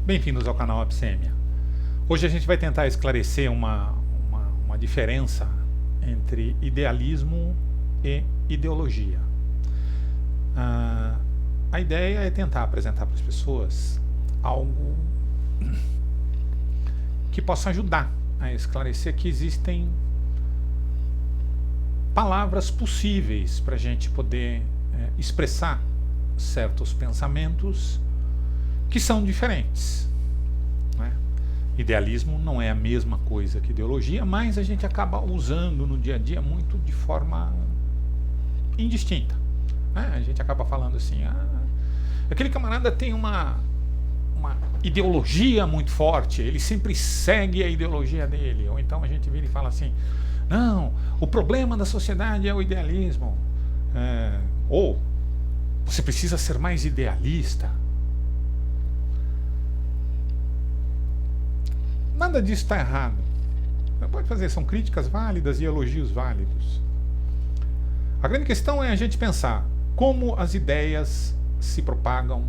Bem-vindos ao canal Absêmia. Hoje a gente vai tentar esclarecer uma diferença entre idealismo e ideologia. A ideia é tentar apresentar para as pessoas algo que possa ajudar a esclarecer que existem palavras possíveis para a gente poder expressar certos pensamentos que são diferentes, né? Idealismo não é a mesma coisa que ideologia, mas a gente acaba usando no dia a dia muito de forma indistinta, né? A gente acaba falando assim, aquele camarada tem uma ideologia muito forte, ele sempre segue a ideologia dele. Ou então a gente vira e fala assim, não, o problema da sociedade é o idealismo, ou você precisa ser mais idealista. Nada disso está errado. Não pode fazer, são críticas válidas e elogios válidos. A grande questão é a gente pensar como as ideias se propagam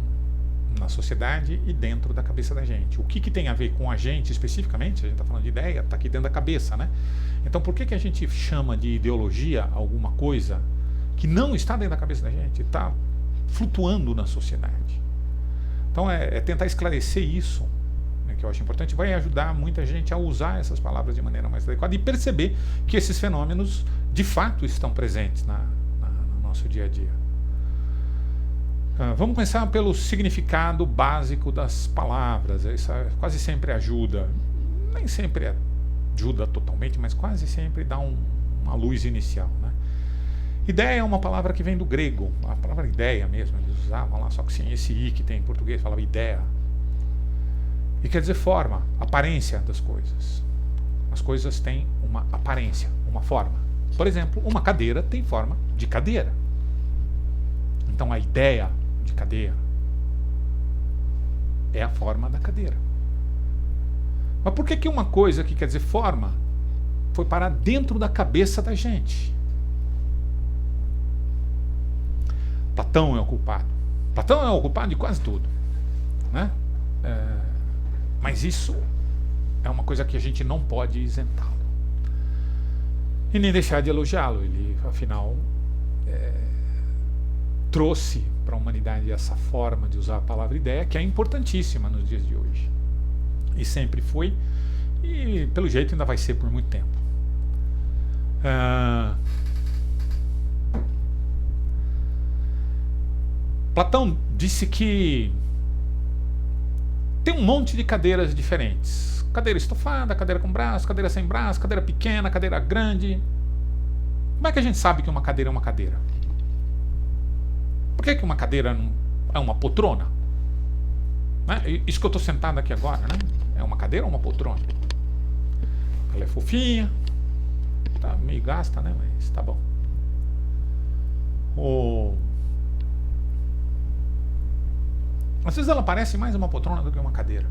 na sociedade e dentro da cabeça da gente. O que tem a ver com a gente especificamente? A gente está falando de ideia, está aqui dentro da cabeça, né? Então por que a gente chama de ideologia alguma coisa que não está dentro da cabeça da gente, está flutuando na sociedade? Então é tentar esclarecer isso, que eu acho importante, vai ajudar muita gente a usar essas palavras de maneira mais adequada e perceber que esses fenômenos de fato estão presentes no nosso dia a dia. Vamos começar pelo significado básico das palavras. Isso quase sempre ajuda, nem sempre ajuda totalmente, mas quase sempre dá uma luz inicial, né? Ideia é uma palavra que vem do grego, a palavra ideia mesmo, eles usavam lá, só que sim, esse i que tem em português falava ideia. E quer dizer forma, aparência das coisas. As coisas têm uma aparência, uma forma. Por exemplo, uma cadeira tem forma de cadeira. Então a ideia de cadeira é a forma da cadeira. Mas por que uma coisa que quer dizer forma foi parar dentro da cabeça da gente? Platão é o culpado. Platão é o culpado de quase tudo, né? Mas isso é uma coisa que a gente não pode isentá-lo. E nem deixar de elogiá-lo. Ele, afinal, trouxe para a humanidade essa forma de usar a palavra ideia, que é importantíssima nos dias de hoje. E sempre foi, e pelo jeito ainda vai ser por muito tempo. Platão disse que tem um monte de cadeiras diferentes. Cadeira estofada, cadeira com braço, cadeira sem braço, cadeira pequena, cadeira grande. Como é que a gente sabe que uma cadeira é uma cadeira? Por que uma cadeira não é uma poltrona? Né? Isso que eu estou sentado aqui agora, né? É uma cadeira ou uma poltrona? Ela é fofinha, tá meio gasta, né? Mas tá bom. Às vezes ela parece mais uma poltrona do que uma cadeira.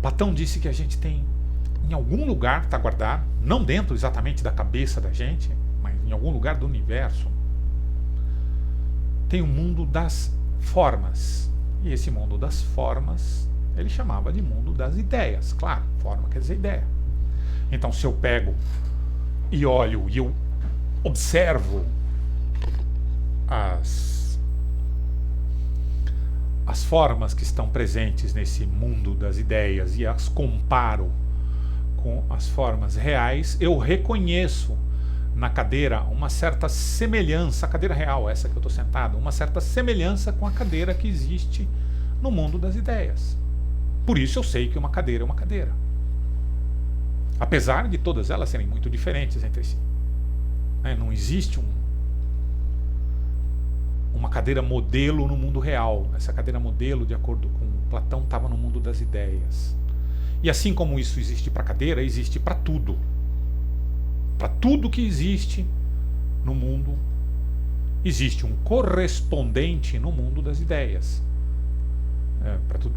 Platão disse que a gente tem, em algum lugar, está guardado, não dentro exatamente da cabeça da gente, mas em algum lugar do universo, tem o mundo das formas. E esse mundo das formas, ele chamava de mundo das ideias. Claro, forma quer dizer ideia. Então, se eu pego e olho e eu observo as formas que estão presentes nesse mundo das ideias e as comparo com as formas reais, eu reconheço na cadeira uma certa semelhança, a cadeira real, essa que eu estou sentado, uma certa semelhança com a cadeira que existe no mundo das ideias. Por isso eu sei que uma cadeira é uma cadeira. Apesar de todas elas serem muito diferentes entre si. Não existe uma cadeira modelo no mundo real. Essa cadeira modelo, de acordo com Platão, estava no mundo das ideias. E assim como isso existe para a cadeira, existe para tudo. Para tudo que existe no mundo, existe um correspondente no mundo das ideias. Para tudo.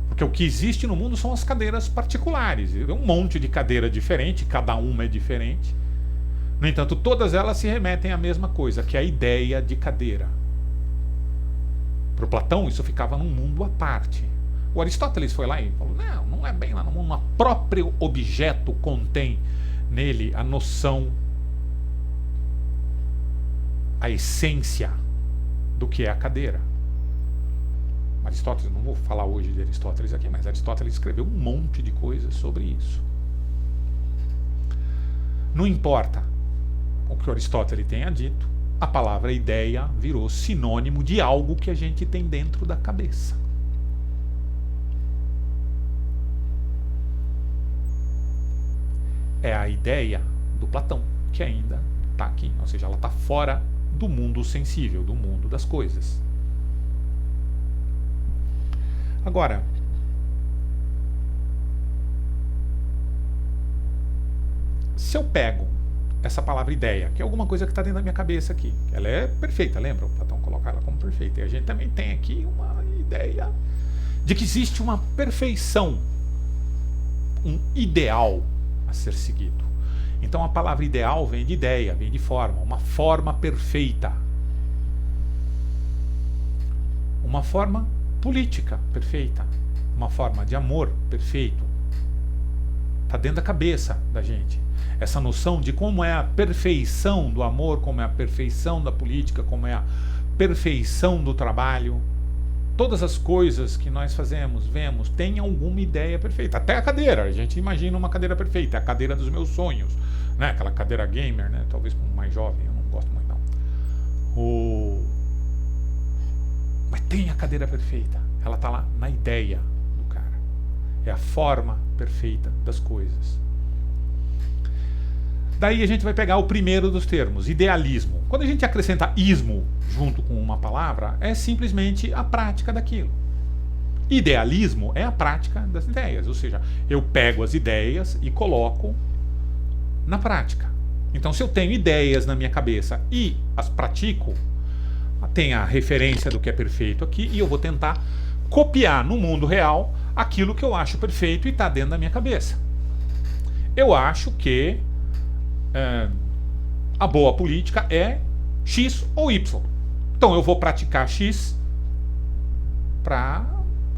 Porque o que existe no mundo são as cadeiras particulares. Um monte de cadeira diferente, cada uma é diferente. No entanto, todas elas se remetem à mesma coisa, que é a ideia de cadeira. Para o Platão, isso ficava num mundo à parte. O Aristóteles foi lá e falou, não é bem lá no mundo, um próprio objeto contém nele a noção, a essência do que é a cadeira. Aristóteles, não vou falar hoje de Aristóteles aqui, mas Aristóteles escreveu um monte de coisas sobre isso. Não importa o que Aristóteles tenha dito, a palavra ideia virou sinônimo de algo que a gente tem dentro da cabeça. É a ideia do Platão, que ainda está aqui, ou seja, ela está fora do mundo sensível, do mundo das coisas. Agora, se eu pego essa palavra ideia, que é alguma coisa que está dentro da minha cabeça aqui, ela é perfeita, lembra? O Platão coloca ela como perfeita, e a gente também tem aqui uma ideia de que existe uma perfeição, um ideal a ser seguido. Então a palavra ideal vem de ideia, vem de forma, uma forma perfeita. Uma forma política perfeita, uma forma de amor perfeito. Está dentro da cabeça da gente. Essa noção de como é a perfeição do amor, como é a perfeição da política, como é a perfeição do trabalho. Todas as coisas que nós fazemos, vemos, tem alguma ideia perfeita. Até a cadeira, a gente imagina uma cadeira perfeita, é a cadeira dos meus sonhos, né? Aquela cadeira gamer, né? Talvez para um mais jovem, eu não gosto muito não. Mas tem a cadeira perfeita, ela está lá na ideia do cara. É a forma perfeita das coisas. Daí a gente vai pegar o primeiro dos termos, idealismo. Quando a gente acrescenta ismo junto com uma palavra, é simplesmente a prática daquilo. Idealismo é a prática das ideias, ou seja, eu pego as ideias e coloco na prática. Então, se eu tenho ideias na minha cabeça e as pratico, tem a referência do que é perfeito aqui e eu vou tentar copiar no mundo real aquilo que eu acho perfeito e está dentro da minha cabeça. Eu acho que a boa política é X ou Y. Então eu vou praticar X para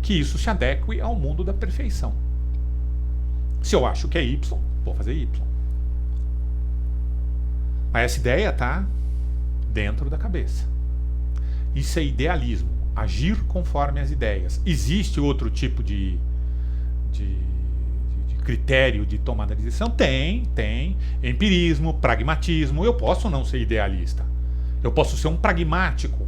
que isso se adeque ao mundo da perfeição. Se eu acho que é Y, vou fazer Y. Mas essa ideia está dentro da cabeça. Isso é idealismo, agir conforme as ideias. Existe outro tipo de critério de tomada de decisão? Tem. Empirismo, pragmatismo. Eu posso não ser idealista. Eu posso ser um pragmático.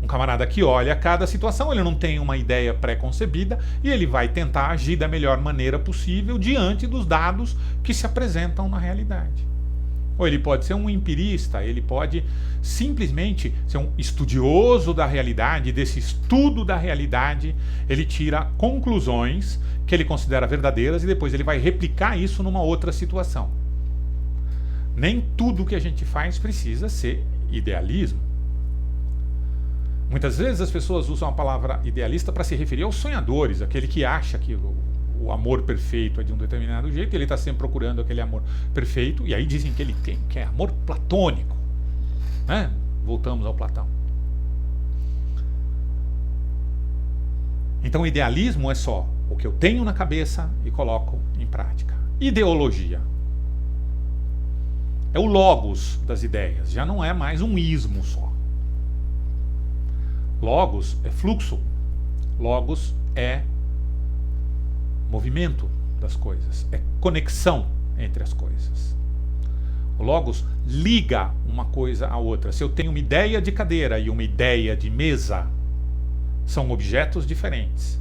Um camarada que olha cada situação, ele não tem uma ideia pré-concebida e ele vai tentar agir da melhor maneira possível diante dos dados que se apresentam na realidade. Ou ele pode ser um empirista, ele pode simplesmente ser um estudioso da realidade, desse estudo da realidade, ele tira conclusões que ele considera verdadeiras e depois ele vai replicar isso numa outra situação. Nem tudo que a gente faz precisa ser idealismo. Muitas vezes as pessoas usam a palavra idealista para se referir aos sonhadores, aquele que acha que o amor perfeito é de um determinado jeito, ele está sempre procurando aquele amor perfeito, e aí dizem que ele tem, que é amor platônico, né? Voltamos ao Platão. Então idealismo é só o que eu tenho na cabeça e coloco em prática. Ideologia é o logos das ideias, já não é mais um ismo só. Logos é fluxo, logos é movimento das coisas, é conexão entre as coisas. O logos liga uma coisa à outra. Se eu tenho uma ideia de cadeira e uma ideia de mesa, são objetos diferentes.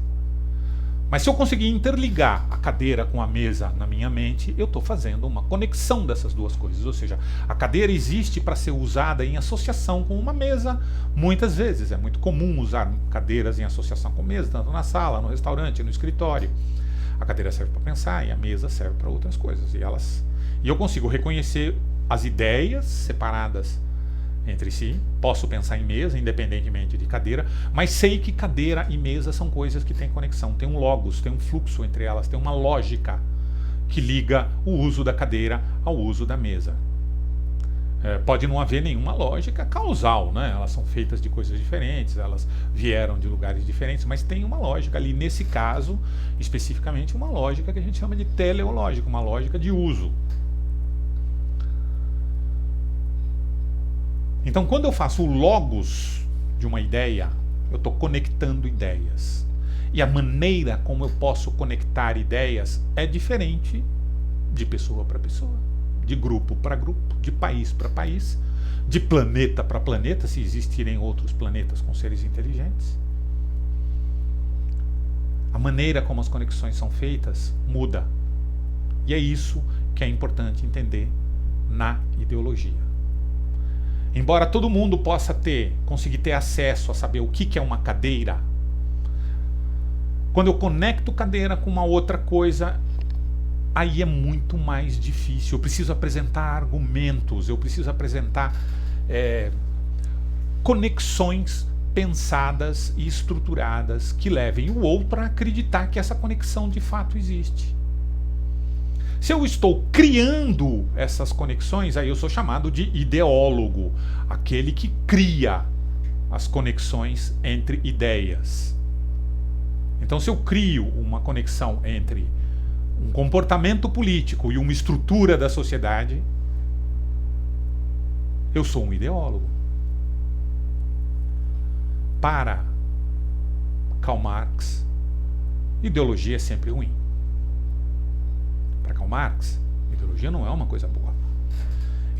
Mas se eu conseguir interligar a cadeira com a mesa na minha mente, eu estou fazendo uma conexão dessas duas coisas. Ou seja, a cadeira existe para ser usada em associação com uma mesa. Muitas vezes é muito comum usar cadeiras em associação com mesa, tanto na sala, no restaurante, no escritório. A cadeira serve para pensar e a mesa serve para outras coisas. E eu consigo reconhecer as ideias separadas entre si. Posso pensar em mesa, independentemente de cadeira, mas sei que cadeira e mesa são coisas que têm conexão. Tem um logos, tem um fluxo entre elas, tem uma lógica que liga o uso da cadeira ao uso da mesa. Pode não haver nenhuma lógica causal, né? Elas são feitas de coisas diferentes, elas vieram de lugares diferentes, mas tem uma lógica ali, nesse caso, especificamente uma lógica que a gente chama de teleológica, uma lógica de uso. Então, quando eu faço o logos de uma ideia, eu estou conectando ideias. E a maneira como eu posso conectar ideias é diferente de pessoa para pessoa, de grupo para grupo, de país para país, de planeta para planeta, se existirem outros planetas com seres inteligentes. A maneira como as conexões são feitas muda. E é isso que é importante entender na ideologia. Embora todo mundo possa conseguir ter acesso a saber o que é uma cadeira, quando eu conecto cadeira com uma outra coisa, aí é muito mais difícil. Eu preciso apresentar argumentos, eu preciso apresentar conexões pensadas e estruturadas que levem o outro a acreditar que essa conexão de fato existe. Se eu estou criando essas conexões, aí eu sou chamado de ideólogo, aquele que cria as conexões entre ideias. Então, se eu crio uma conexão entre um comportamento político e uma estrutura da sociedade, eu sou um ideólogo. Para Karl Marx, ideologia é sempre ruim. Para Karl Marx, ideologia não é uma coisa boa.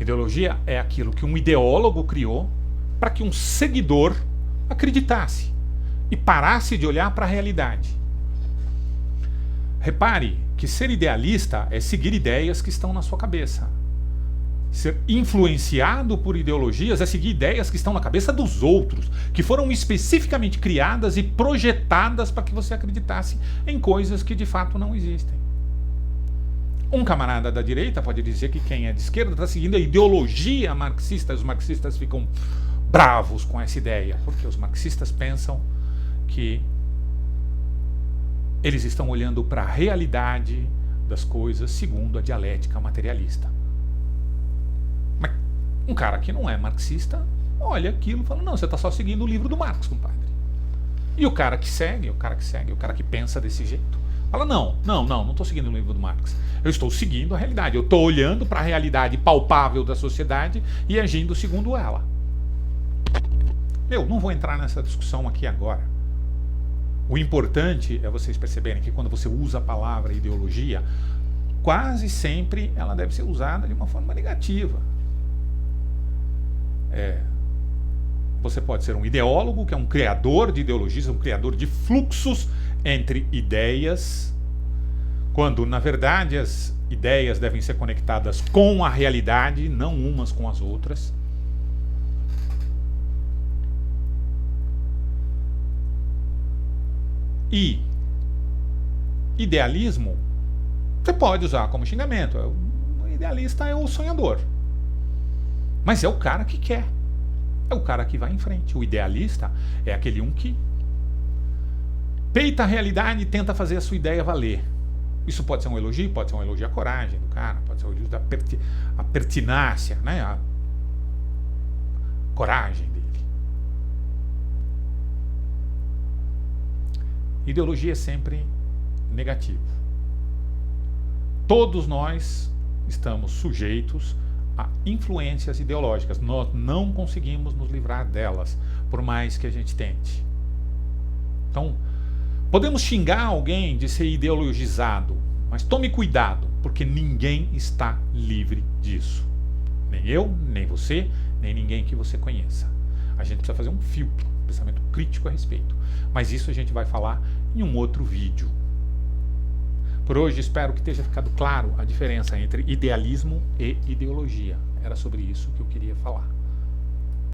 Ideologia é aquilo que um ideólogo criou para que um seguidor acreditasse e parasse de olhar para a realidade. Repare que ser idealista é seguir ideias que estão na sua cabeça. Ser influenciado por ideologias é seguir ideias que estão na cabeça dos outros, que foram especificamente criadas e projetadas para que você acreditasse em coisas que de fato não existem. Um camarada da direita pode dizer que quem é de esquerda está seguindo a ideologia marxista. Os marxistas ficam bravos com essa ideia, porque os marxistas pensam que eles estão olhando para a realidade das coisas segundo a dialética materialista. Mas um cara que não é marxista olha aquilo e fala, não, você está só seguindo o livro do Marx, compadre. E o cara que segue, o cara que pensa desse jeito, fala, não estou seguindo o livro do Marx. Eu estou seguindo a realidade. Eu estou olhando para a realidade palpável da sociedade e agindo segundo ela. Não vou entrar nessa discussão aqui agora. O importante é vocês perceberem que quando você usa a palavra ideologia, quase sempre ela deve ser usada de uma forma negativa. Você pode ser um ideólogo, que é um criador de ideologias, um criador de fluxos entre ideias, quando na verdade as ideias devem ser conectadas com a realidade, não umas com as outras. E idealismo você pode usar como xingamento. O idealista é o sonhador, mas é o cara que quer, é o cara que vai em frente. O idealista é aquele que peita a realidade e tenta fazer a sua ideia valer. Isso pode ser um elogio, pode ser um elogio à coragem do cara, pode ser um elogio à pertinácia, né? A coragem dele. Ideologia é sempre negativo. Todos nós estamos sujeitos a influências ideológicas. Nós não conseguimos nos livrar delas, por mais que a gente tente. Então, podemos xingar alguém de ser ideologizado, mas tome cuidado, porque ninguém está livre disso. Nem eu, nem você, nem ninguém que você conheça. A gente precisa fazer um filtro, um pensamento crítico a respeito. Mas isso a gente vai falar em um outro vídeo. Por hoje, espero que tenha ficado claro a diferença entre idealismo e ideologia. Era sobre isso que eu queria falar.